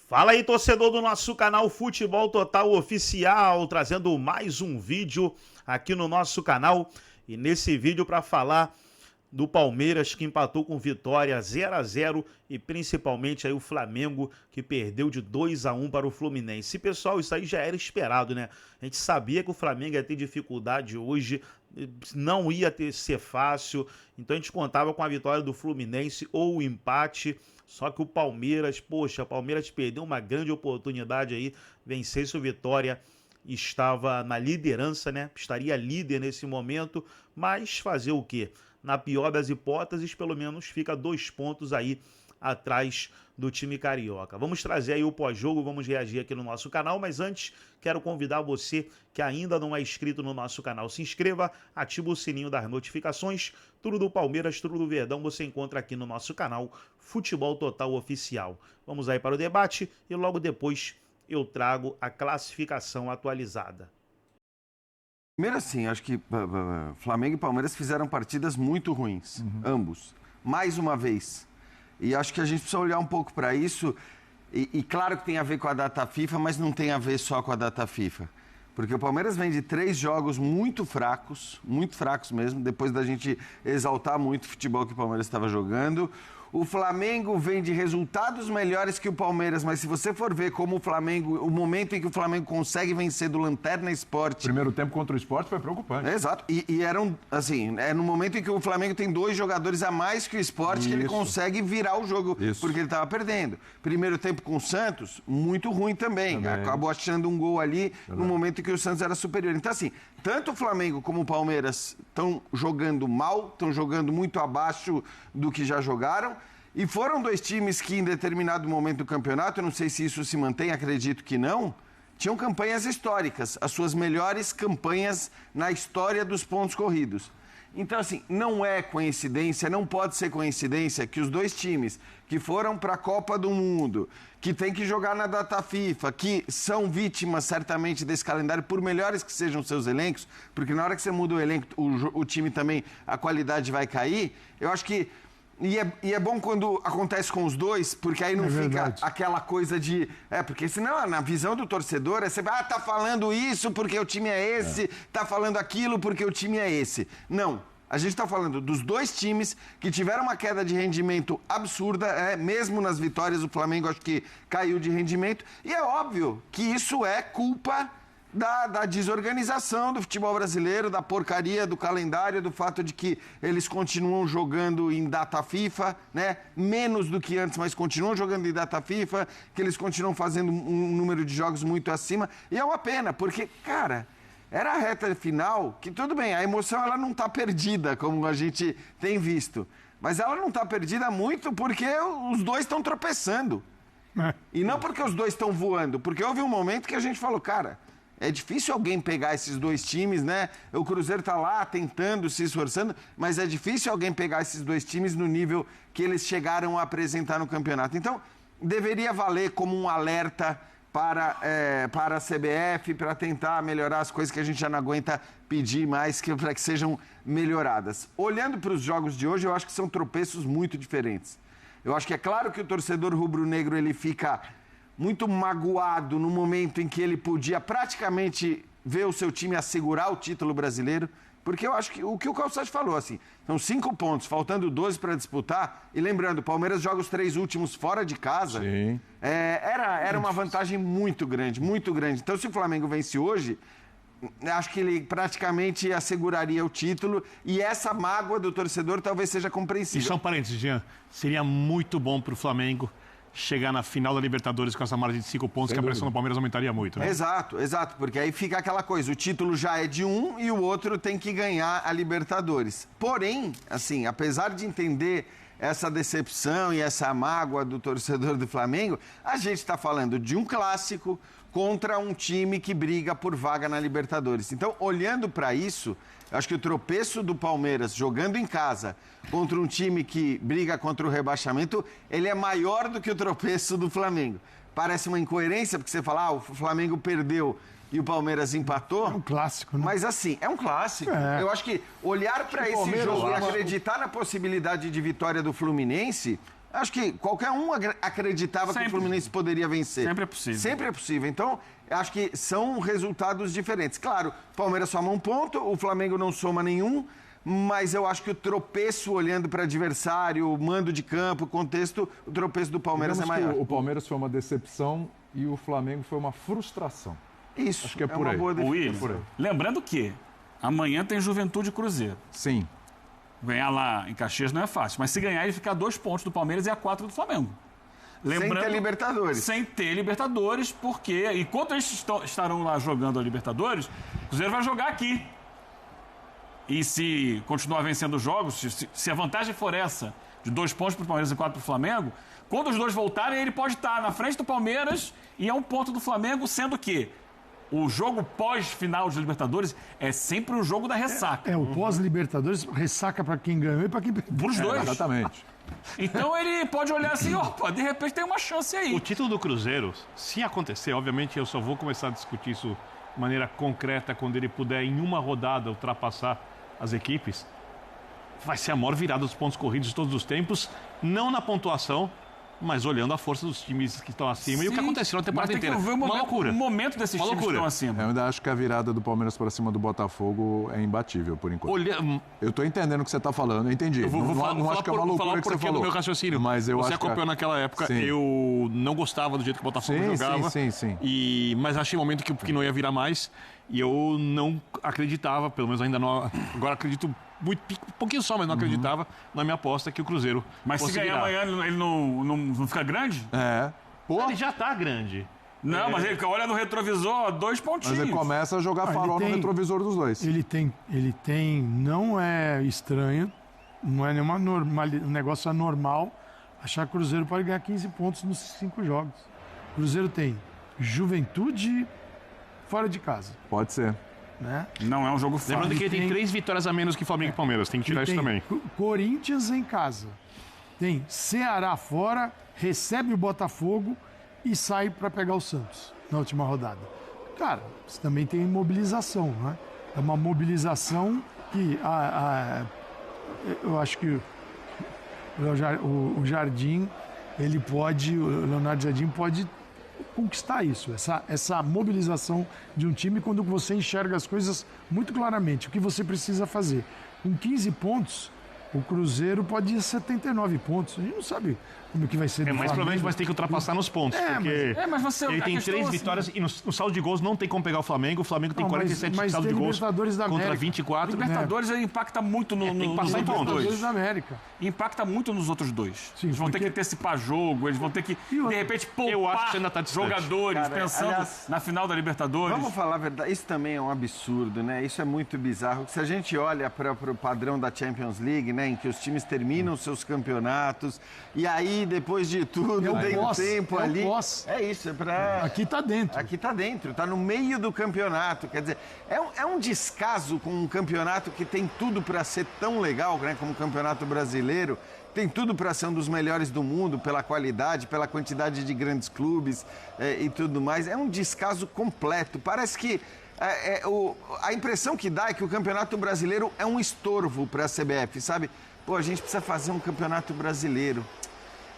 Fala aí, torcedor do nosso canal Futebol Total Oficial, trazendo mais um vídeo aqui no nosso canal. E nesse vídeo para falar do Palmeiras, que empatou com Vitória 0-0, e principalmente aí o Flamengo, que perdeu de 2-1 para o Fluminense. E, pessoal, isso aí já era esperado, né? A gente sabia que o Flamengo ia ter dificuldade hoje, não ia ser fácil, então a gente contava com a vitória do Fluminense ou o empate. Só que o Palmeiras, poxa, o Palmeiras perdeu uma grande oportunidade aí, vencesse o Vitória, estava na liderança, né? Estaria líder nesse momento, mas fazer o quê? Na pior das hipóteses, pelo menos fica 2 pontos aí atrás do time carioca. Vamos trazer aí o pós-jogo, vamos reagir aqui no nosso canal, mas antes quero convidar você que ainda não é inscrito no nosso canal, se inscreva, ativa o sininho das notificações, tudo do Palmeiras, tudo do Verdão você encontra aqui no nosso canal Futebol Total Oficial. Vamos aí para o debate e logo depois eu trago a classificação atualizada. Primeiro assim, acho que Flamengo e Palmeiras fizeram partidas muito ruins, ambos, mais uma vez. E acho que a gente precisa olhar um pouco para isso, e claro que tem a ver com a data FIFA, mas não tem a ver só com a data FIFA. Porque o Palmeiras vem de 3 jogos muito fracos mesmo, depois da gente exaltar muito o futebol que o Palmeiras estava jogando. O Flamengo vem de resultados melhores que o Palmeiras, mas se você for ver como o Flamengo, o momento em que o Flamengo consegue vencer do Lanterna Sport... Primeiro tempo contra o Sport foi preocupante. Exato, e eram, assim, é no momento em que o Flamengo tem 2 jogadores a mais que o Sport que ele consegue virar o jogo, porque ele estava perdendo. Primeiro tempo com o Santos, muito ruim também. Acabou achando um gol ali no momento em que o Santos era superior. Então, assim, tanto o Flamengo como o Palmeiras estão jogando mal, estão jogando muito abaixo do que já jogaram. E foram 2 times que, em determinado momento do campeonato, eu não sei se isso se mantém, acredito que não, tinham campanhas históricas, as suas melhores campanhas na história dos pontos corridos. Então, assim, não é coincidência, não pode ser coincidência que os 2 times que foram para a Copa do Mundo, que tem que jogar na data FIFA, que são vítimas certamente desse calendário, por melhores que sejam seus elencos, porque na hora que você muda o elenco, o time também, a qualidade vai cair. Eu acho que E é bom quando acontece com os 2, porque aí não fica aquela coisa de... porque senão, na visão do torcedor, você vai, tá falando isso porque o time é esse, tá falando aquilo porque o time é esse. Não, a gente tá falando dos 2 times que tiveram uma queda de rendimento absurda, mesmo nas vitórias o Flamengo acho que caiu de rendimento, e é óbvio que isso é culpa da desorganização do futebol brasileiro, da porcaria do calendário, do fato de que eles continuam jogando em data FIFA, né? Menos do que antes, mas continuam jogando em data FIFA, que eles continuam fazendo um número de jogos muito acima. E é uma pena, porque, cara, era a reta final, que tudo bem, a emoção ela não está perdida, como a gente tem visto. Mas ela não está perdida muito porque os 2 estão tropeçando. E não porque os 2 estão voando, porque houve um momento que a gente falou, cara... É difícil alguém pegar esses 2 times, né? O Cruzeiro tá lá tentando, se esforçando, mas é difícil alguém pegar esses 2 times no nível que eles chegaram a apresentar no campeonato. Então, deveria valer como um alerta para a CBF, para tentar melhorar as coisas que a gente já não aguenta pedir mais, para que sejam melhoradas. Olhando para os jogos de hoje, eu acho que são tropeços muito diferentes. Eu acho que é claro que o torcedor rubro-negro ele fica... muito magoado no momento em que ele podia praticamente ver o seu time assegurar o título brasileiro, porque eu acho que o Calçade falou, assim, são 5 pontos, faltando 12 para disputar, e lembrando, o Palmeiras joga os 3 últimos fora de casa, era uma vantagem muito grande, muito grande. Então, se o Flamengo vence hoje, acho que ele praticamente asseguraria o título, e essa mágoa do torcedor talvez seja compreensível. E só um parênteses, Jean, seria muito bom para o Flamengo chegar na final da Libertadores com essa margem de 5 pontos, que a pressão do Palmeiras aumentaria muito, né? Exato, porque aí fica aquela coisa, o título já é de um e o outro tem que ganhar a Libertadores. Porém, assim, apesar de entender essa decepção e essa mágoa do torcedor do Flamengo, a gente está falando de um clássico contra um time que briga por vaga na Libertadores. Então, olhando para isso, acho que o tropeço do Palmeiras jogando em casa contra um time que briga contra o rebaixamento, ele é maior do que o tropeço do Flamengo. Parece uma incoerência, porque você fala, o Flamengo perdeu e o Palmeiras empatou. É um clássico, né? Mas assim, é um clássico. Eu acho que olhar para esse jogo e acreditar na possibilidade de vitória do Fluminense, Acho que qualquer um acreditava que o Fluminense poderia vencer. Sempre é possível. Sempre é possível. Então, acho que são resultados diferentes. Claro, o Palmeiras soma um ponto, o Flamengo não soma nenhum, mas eu acho que o tropeço, olhando para adversário, o mando de campo, o contexto, o tropeço do Palmeiras Digamos é maior. que o Palmeiras foi uma decepção e o Flamengo foi uma frustração. Isso, acho que é por uma aí. boa definição. William, por aí. lembrando que amanhã tem Juventude e Cruzeiro. Sim. Ganhar lá em Caxias não é fácil, mas se ganhar ele fica a 2 pontos do Palmeiras e a 4 do Flamengo. Sem ter Libertadores. Sem ter Libertadores, porque enquanto eles estarão lá jogando a Libertadores, o Cruzeiro vai jogar aqui. E se continuar vencendo os jogos, se a vantagem for essa, de 2 pontos para o Palmeiras e 4 para o Flamengo, quando os dois voltarem, ele pode estar na frente do Palmeiras e a 1 ponto do Flamengo, sendo que o jogo pós-final de Libertadores é sempre o jogo da ressaca. O pós-Libertadores, ressaca para quem ganhou e para quem perdeu. Para os dois. Exatamente. Então ele pode olhar assim, opa, de repente tem uma chance aí. O título do Cruzeiro, se acontecer, obviamente eu só vou começar a discutir isso de maneira concreta quando ele puder, em uma rodada, ultrapassar as equipes. Vai ser a maior virada dos pontos corridos de todos os tempos, não na pontuação, mas olhando a força dos times que estão acima. Sim, e o que aconteceu na temporada mas tem inteira. que ver Uma loucura. O momento desses Uma times que loucura. estão acima. Eu ainda acho que a virada do Palmeiras para cima do Botafogo é imbatível, por enquanto. Eu tô entendendo o que você tá falando, eu entendi. Eu vou falar, não acho que é uma loucura que você falou. do meu raciocínio. Mas eu você acho acompanhou naquela época, Sim. eu não gostava do jeito que o Botafogo jogava. Sim. Mas achei um momento que não ia virar mais. E eu não acreditava, pelo menos ainda não. Agora acredito um pouquinho só, mas não acreditava na minha aposta que o Cruzeiro Mas se ganhar amanhã, ele não fica grande? Pô, Ele já tá grande. Não, mas ele olha no retrovisor, 2 pontinhos. mas ele começa a jogar farol no retrovisor dos dois. Ele tem, não é estranho, não é nenhuma um negócio anormal achar que o Cruzeiro pode ganhar 15 pontos nos 5 jogos. O Cruzeiro tem Juventude fora de casa, Pode ser. né? Não é um jogo fácil. Lembrando que ele tem 3 vitórias a menos que Flamengo e Palmeiras. Tem que tirar isso também. Corinthians em casa. Tem Ceará fora, recebe o Botafogo e sai para pegar o Santos na última rodada. Cara, você também tem mobilização, né? É uma mobilização que eu acho que o Jardim, o Leonardo Jardim pode conquistar isso, essa mobilização de um time quando você enxerga as coisas muito claramente, o que você precisa fazer. Com 15 pontos, o Cruzeiro pode ir a 79 pontos. A gente não sabe como que vai ser do Mas Flamengo. provavelmente vai ter que ultrapassar nos pontos. Porque mas você, ele tem 3 assim, vitórias e no saldo de gols não tem como pegar o Flamengo. O Flamengo tem Não, 47 mas saldo tem de gols Libertadores da contra América. 24. Libertadores impacta muito no tem que passar em pontos. Libertadores da América. Impacta muito nos outros dois. Sim, eles vão ter porque- que antecipar jogo, eles vão ter que, de repente, Eu acho poupar que você ainda tá distante. jogadores, Cara, pensando aliás, na final da Libertadores. Vamos falar a verdade, isso também é um absurdo, né? Isso é muito bizarro. Se a gente olha para o padrão da Champions League, né, em que os times terminam seus campeonatos e aí, depois de tudo, É o tem um pós, tempo é o ali. pós. É isso, é para... Aqui tá dentro. Aqui tá dentro, tá no meio do campeonato. Quer dizer, é um descaso com um campeonato que tem tudo para ser tão legal, né, como o Campeonato Brasileiro. Tem tudo para ser um dos melhores do mundo, pela qualidade, pela quantidade de grandes clubes e tudo mais. É um descaso completo. Parece que a impressão que dá é que o Campeonato Brasileiro é um estorvo para a CBF, sabe? Pô, a gente precisa fazer um Campeonato Brasileiro.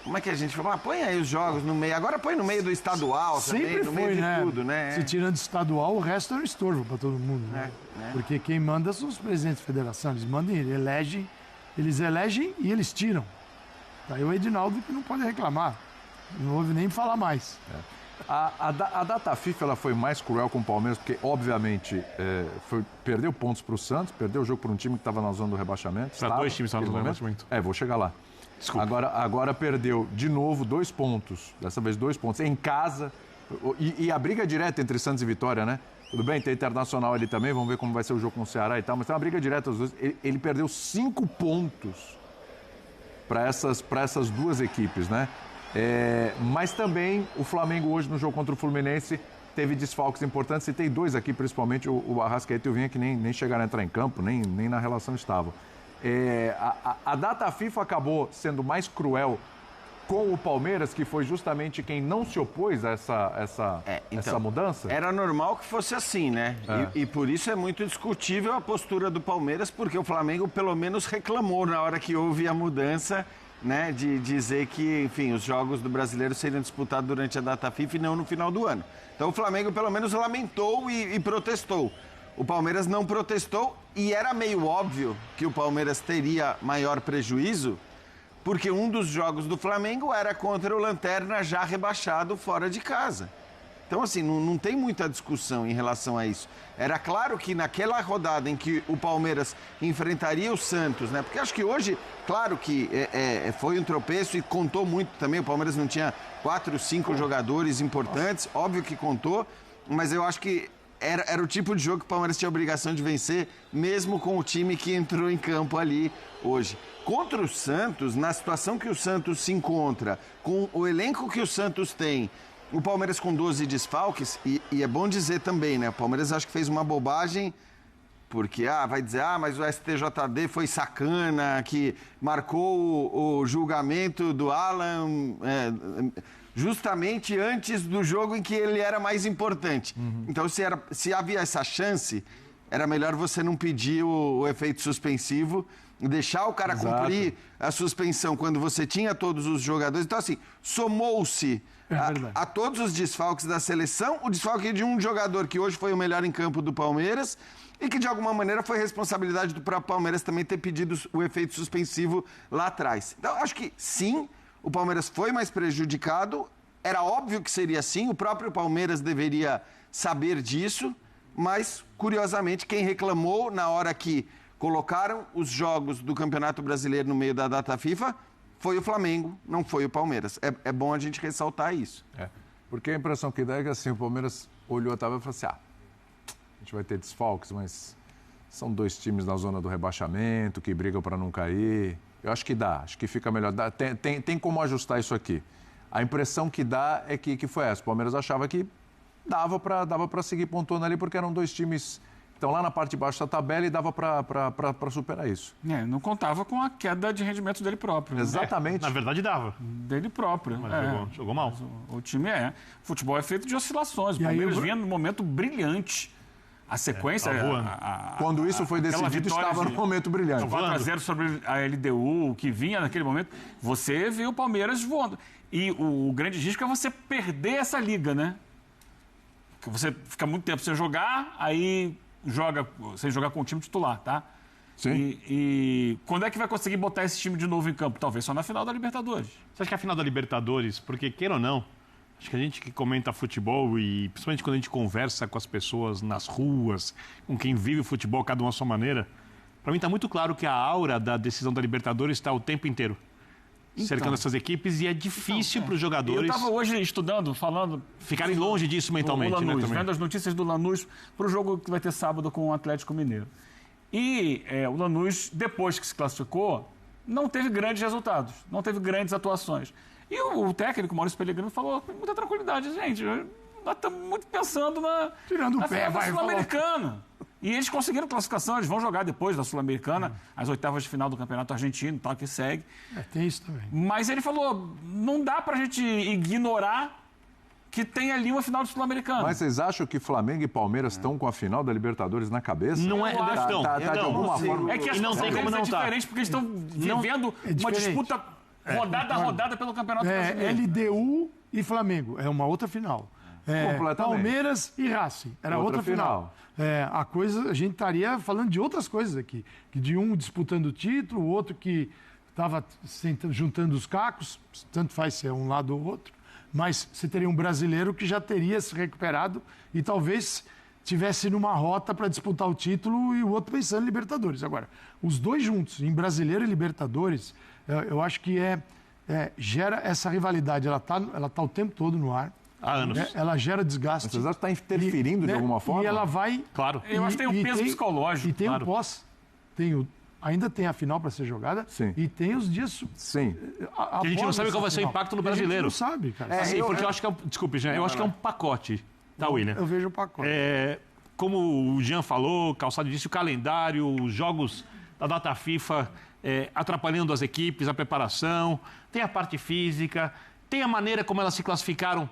Como é que a gente fala? Põe aí os jogos no meio. Agora põe no meio do estadual também, Sempre no foi, meio de né? tudo, né? Se tirando estadual, o resto é um estorvo para todo mundo. Né? Porque quem manda são os presidentes da federação. Eles mandam, eles elegem e eles tiram. Tá aí o Edinaldo que não pode reclamar. Não ouve nem falar mais. A data FIFA ela foi mais cruel com o Palmeiras, porque, obviamente, perdeu pontos para o Santos, perdeu o jogo para um time que estava na zona do rebaixamento. Para 2 times que estavam no rebaixamento. Vou chegar lá. Desculpa. Agora perdeu de novo 2 pontos, dessa vez 2 pontos, em casa. E a briga direta entre Santos e Vitória, né? Tudo bem, tem Internacional ali também, vamos ver como vai ser o jogo com o Ceará e tal, mas tem uma briga direta os dois. Ele perdeu 5 pontos para essas duas equipes, né? Mas também o Flamengo hoje no jogo contra o Fluminense teve desfalques importantes, e tem 2 aqui, principalmente o Arrascaeta e o Vinha, que nem chegaram a entrar em campo, nem na relação estavam. A data FIFA acabou sendo mais cruel com o Palmeiras, que foi justamente quem não se opôs a essa mudança? Era normal que fosse assim, né? E por isso é muito discutível a postura do Palmeiras, porque o Flamengo pelo menos reclamou na hora que houve a mudança né, de dizer que, enfim, os jogos do Brasileiro seriam disputados durante a data FIFA e não no final do ano. Então o Flamengo pelo menos lamentou e protestou. O Palmeiras não protestou e era meio óbvio que o Palmeiras teria maior prejuízo, porque um dos jogos do Flamengo era contra o Lanterna já rebaixado fora de casa. Então, assim, não tem muita discussão em relação a isso. Era claro que naquela rodada em que o Palmeiras enfrentaria o Santos, né? Porque acho que hoje, claro que foi um tropeço e contou muito também. O Palmeiras não tinha 4, 5 jogadores importantes, óbvio que contou, mas eu acho que era o tipo de jogo que o Palmeiras tinha a obrigação de vencer, mesmo com o time que entrou em campo ali hoje. Contra o Santos, na situação que o Santos se encontra, com o elenco que o Santos tem, o Palmeiras com 12 desfalques, e é bom dizer também, né? O Palmeiras acho que fez uma bobagem, porque vai dizer, mas o STJD foi sacana, que marcou o julgamento do Alan justamente antes do jogo em que ele era mais importante. Então, se havia essa chance, era melhor você não pedir o efeito suspensivo, deixar o cara cumprir a suspensão quando você tinha todos os jogadores. Então, assim, somou-se a todos os desfalques da seleção, o desfalque de um jogador que hoje foi o melhor em campo do Palmeiras e que, de alguma maneira, foi responsabilidade do próprio Palmeiras também ter pedido o efeito suspensivo lá atrás. Então, acho que, sim, o Palmeiras foi mais prejudicado. Era óbvio que seria assim, o próprio Palmeiras deveria saber disso, mas, curiosamente, quem reclamou na hora que colocaram os jogos do Campeonato Brasileiro no meio da data FIFA foi o Flamengo, não foi o Palmeiras. É bom a gente ressaltar isso. Porque a impressão que dá é que assim, o Palmeiras olhou a tabela e falou assim, a gente vai ter desfalques, mas são 2 times na zona do rebaixamento, que brigam para não cair. Eu acho que dá, acho que fica melhor. Tem como ajustar isso aqui. A impressão que dá é que foi essa. O Palmeiras achava que dava para seguir pontuando ali, porque eram 2 times que estão lá na parte de baixo da tabela e dava para superar isso. Não contava com a queda de rendimento dele próprio. Exatamente. Na verdade, dava. Dele próprio. Mas jogou mal. O time Futebol é feito de oscilações. O Palmeiras vinha num momento brilhante. A sequência... Quando isso foi decidido, estava no momento brilhante. 4-0 sobre a LDU, que vinha naquele momento. Você vê o Palmeiras voando. E o grande risco é você perder essa liga, né? Porque você fica muito tempo sem jogar, aí sem jogar com o time titular, tá? Sim. E quando é que vai conseguir botar esse time de novo em campo? Talvez só na final da Libertadores. Você acha que é a final da Libertadores, porque queira ou não, acho que a gente que comenta futebol e principalmente quando a gente conversa com as pessoas nas ruas, com quem vive o futebol, cada uma à sua maneira, para mim está muito claro que a aura da decisão da Libertadores está o tempo inteiro cercando essas equipes e é difícil para os jogadores... Eu estava hoje estudando, falando... Ficarem longe disso mentalmente, Lanús, né? Também. Vendo as notícias do Lanús para o jogo que vai ter sábado com o Atlético Mineiro. E o Lanús, depois que se classificou, não teve grandes resultados, não teve grandes atuações. E o técnico, Maurício Pellegrino, falou com muita tranquilidade, gente, nós estamos muito pensando na Sul-Americana. E eles conseguiram classificação, eles vão jogar depois da Sul-Americana, as oitavas de final do Campeonato Argentino, tal, que segue. Tem isso também. Mas ele falou, não dá pra gente ignorar que tem ali uma final do Sul-Americana. Mas vocês acham que Flamengo e Palmeiras estão com a final da Libertadores na cabeça? Não é, tá de alguma forma. É que as não tem como não diferente, porque eles estão vivendo uma disputa rodada a rodada pelo Campeonato Brasileiro. LDU e Flamengo, é uma outra final. Palmeiras e Racing, era outra final. A gente estaria falando de outras coisas aqui. De um disputando o título, o outro que estava juntando os cacos, tanto faz ser um lado ou outro. Mas você teria um brasileiro que já teria se recuperado e talvez tivesse numa rota para disputar o título e o outro pensando em Libertadores. Agora, os dois juntos, em Brasileiro e Libertadores, eu acho que gera essa rivalidade. Ela tá o tempo todo no ar. Há anos. Ela gera desgaste. Você está interferindo de alguma forma? E ela vai... Claro. Eu acho que tem um peso psicológico. E tem o pós. Ainda tem a final para ser jogada. Sim. E tem os dias... Sim. Que a gente não sabe qual vai ser o impacto no brasileiro. A gente não sabe, cara. Porque eu acho que desculpe, Jean, eu acho que é um pacote. Tá, William? Eu vejo o pacote. Como o Jean falou, Calçado disse, o calendário, os jogos da data FIFA atrapalhando as equipes, a preparação, tem a parte física, tem a maneira como elas se classificaram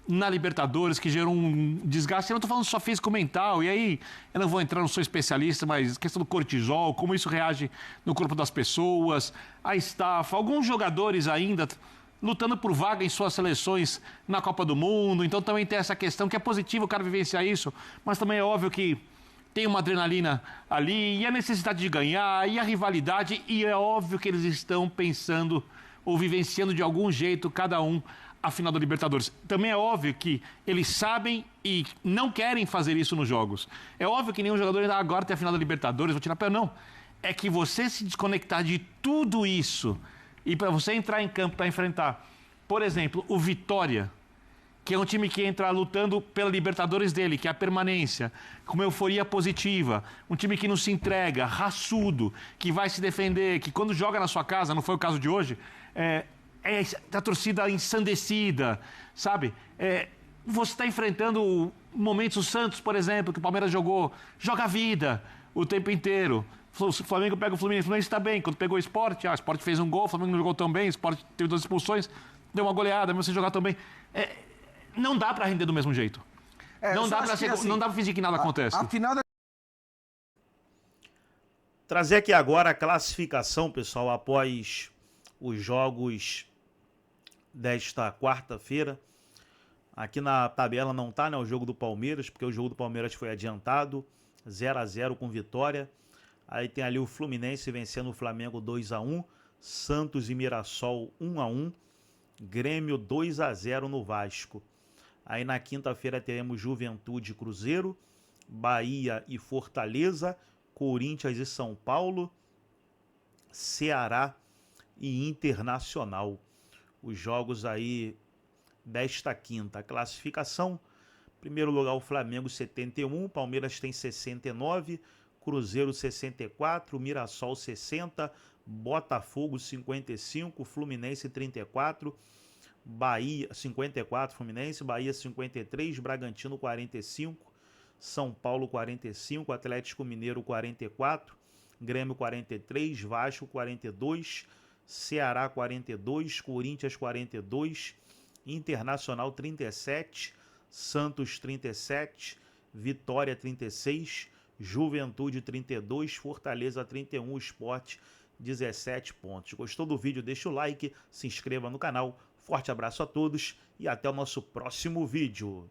na Libertadores, que gerou um desgaste. Eu não estou falando só físico-mental, e aí eu não vou entrar, não sou especialista, mas questão do cortisol, como isso reage no corpo das pessoas, a estafa, alguns jogadores ainda lutando por vaga em suas seleções na Copa do Mundo, então também tem essa questão que é positivo o cara vivenciar isso, mas também é óbvio que tem uma adrenalina ali, e a necessidade de ganhar, e a rivalidade, e é óbvio que eles estão pensando ou vivenciando de algum jeito, cada um, a final da Libertadores. Também é óbvio que eles sabem e não querem fazer isso nos jogos. É óbvio que nenhum jogador ainda agora tem a final da Libertadores, vou tirar pé, não. É que você se desconectar de tudo isso e para você entrar em campo para enfrentar, por exemplo, o Vitória, que é um time que entra lutando pela Libertadores dele, que é a permanência, com uma euforia positiva, um time que não se entrega, raçudo, que vai se defender, que quando joga na sua casa, não foi o caso de hoje, a torcida ensandecida, sabe? Você está enfrentando momentos, o Santos, por exemplo, que o Palmeiras joga a vida o tempo inteiro. O Flamengo pega o Fluminense está bem. Quando pegou o Sport, o Sport fez um gol, o Flamengo não jogou tão bem, o Sport teve 2 expulsões, deu uma goleada, mesmo sem jogar tão bem. Não dá para render do mesmo jeito. Não dá para fingir que nada acontece. A final da... Trazer aqui agora a classificação, pessoal, após os jogos desta quarta-feira. Aqui na tabela não tá, né, o jogo do Palmeiras, porque o jogo do Palmeiras foi adiantado, 0-0 com vitória. Aí tem ali o Fluminense vencendo o Flamengo 2-1, Santos e Mirassol 1-1, Grêmio 2-0 no Vasco. Aí na quinta-feira teremos Juventude e Cruzeiro, Bahia e Fortaleza, Corinthians e São Paulo, Ceará e Internacional. Os jogos aí desta quinta. A classificação: primeiro lugar o Flamengo 71, Palmeiras tem 69, Cruzeiro 64, Mirassol 60, Botafogo 55, Fluminense 34, Bahia 54, Fluminense, Bahia 53, Bragantino 45, São Paulo 45, Atlético Mineiro 44, Grêmio 43, Vasco 42, Ceará 42, Corinthians 42, Internacional 37, Santos 37, Vitória 36, Juventude 32, Fortaleza 31, Sport 17 pontos. Gostou do vídeo? Deixa o like, se inscreva no canal. Forte abraço a todos e até o nosso próximo vídeo.